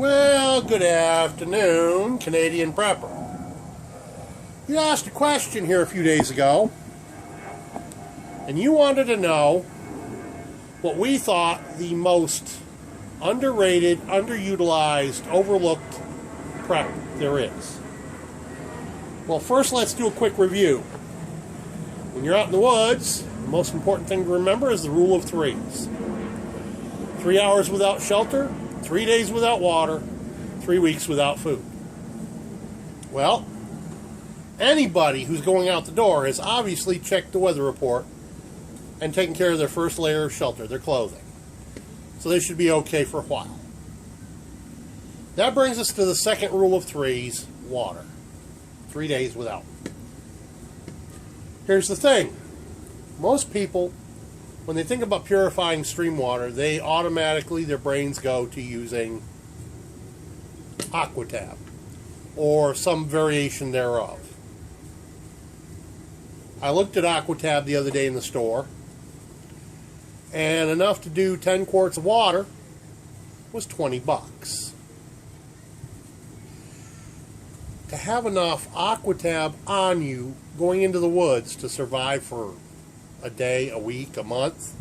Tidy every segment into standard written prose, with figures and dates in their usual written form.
Well, good afternoon, Canadian prepper. You asked a question here a few days ago, and you wanted to know what we thought the most underrated, underutilized, overlooked prep there is. Well, first let's do a quick review. When you're out in the woods, the most important thing to remember is the rule of threes. 3 hours without shelter, 3 days without water, 3 weeks without food. Well, anybody who's going out the door has obviously checked the weather report and taken care of their first layer of shelter, their clothing. So they should be okay for a while. That brings us to the second rule of threes, water. 3 days without. Here's the thing. Most people, when they think about purifying stream water, they automatically, their brains go to using Aquatab or some variation thereof. I looked at Aquatab the other day in the store, and enough to do 10 quarts of water was $20. To have enough Aquatab on you going into the woods to survive for a day, a week, a month,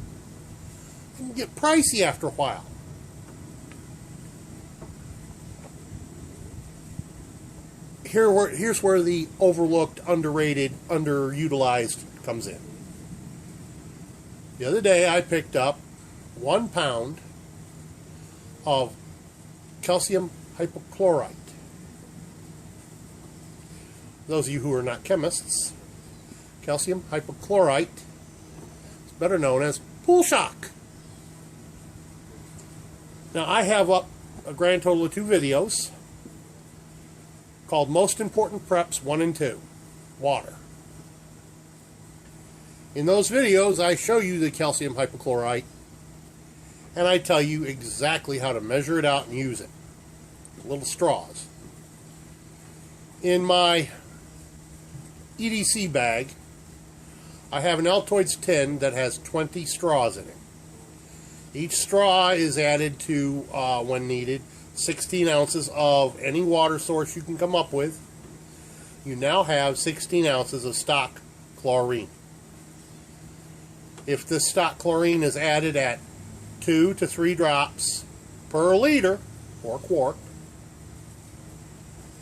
it can get pricey after a while. Here's where the overlooked, underrated, underutilized comes in. The other day I picked up 1 pound of calcium hypochlorite. Those of you who are not chemists, calcium hypochlorite is better known as pool shock. Now I have up a grand total of 2 videos called Most Important Preps 1 and 2, Water. In those videos I show you the calcium hypochlorite and I tell you exactly how to measure it out and use it. Little straws. In my EDC bag, I have an Altoids tin that has 20 straws in it. Each straw is added to, when needed, 16 ounces of any water source you can come up with. You now have 16 ounces of stock chlorine. If this stock chlorine is added at 2 to 3 drops per liter or quart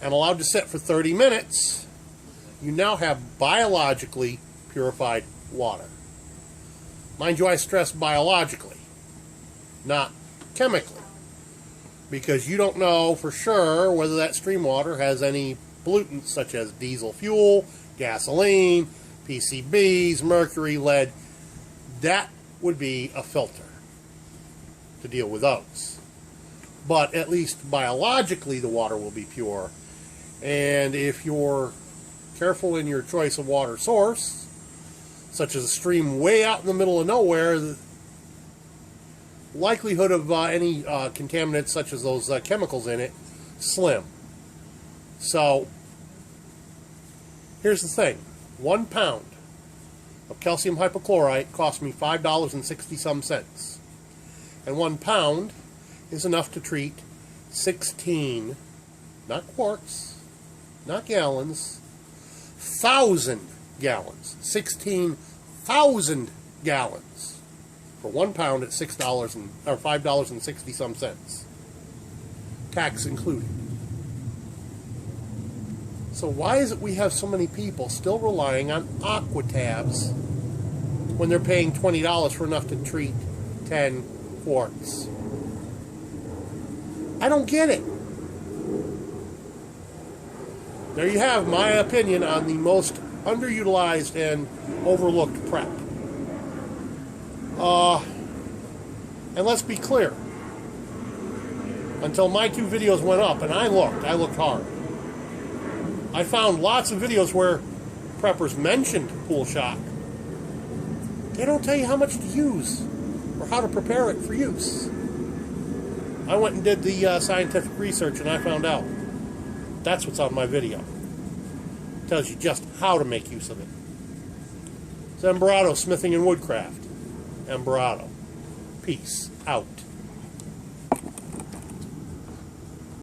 and allowed to sit for 30 minutes, you now have biologically purified water. Mind you, I stress biologically, not chemically, because you don't know for sure whether that stream water has any pollutants such as diesel fuel, gasoline, PCBs, mercury, lead. That would be a filter to deal with those. But at least biologically the water will be pure. And if you're careful in your choice of water source, such as a stream way out in the middle of nowhere, the likelihood of any contaminants such as those chemicals in it, slim. So, here's the thing. 1 pound of calcium hypochlorite cost me $5.60 and 1 pound is enough to treat 16, not quarts, not gallons, 1,000 gallons, 16,000 gallons for 1 pound at $5.60, tax included. So why is it we have so many people still relying on Aquatabs when they're paying $20 for enough to treat 10 quarts? I don't get it. There you have my opinion on the most underutilized and overlooked prep. And let's be clear. Until my 2 videos went up, and I looked hard. I found lots of videos where preppers mentioned pool shock. They don't tell you how much to use or how to prepare it for use. I went and did the scientific research and I found out. That's what's on my video. It tells you just how to make use of it. It's Embarado Smithing and Woodcraft. Embarado. Peace out.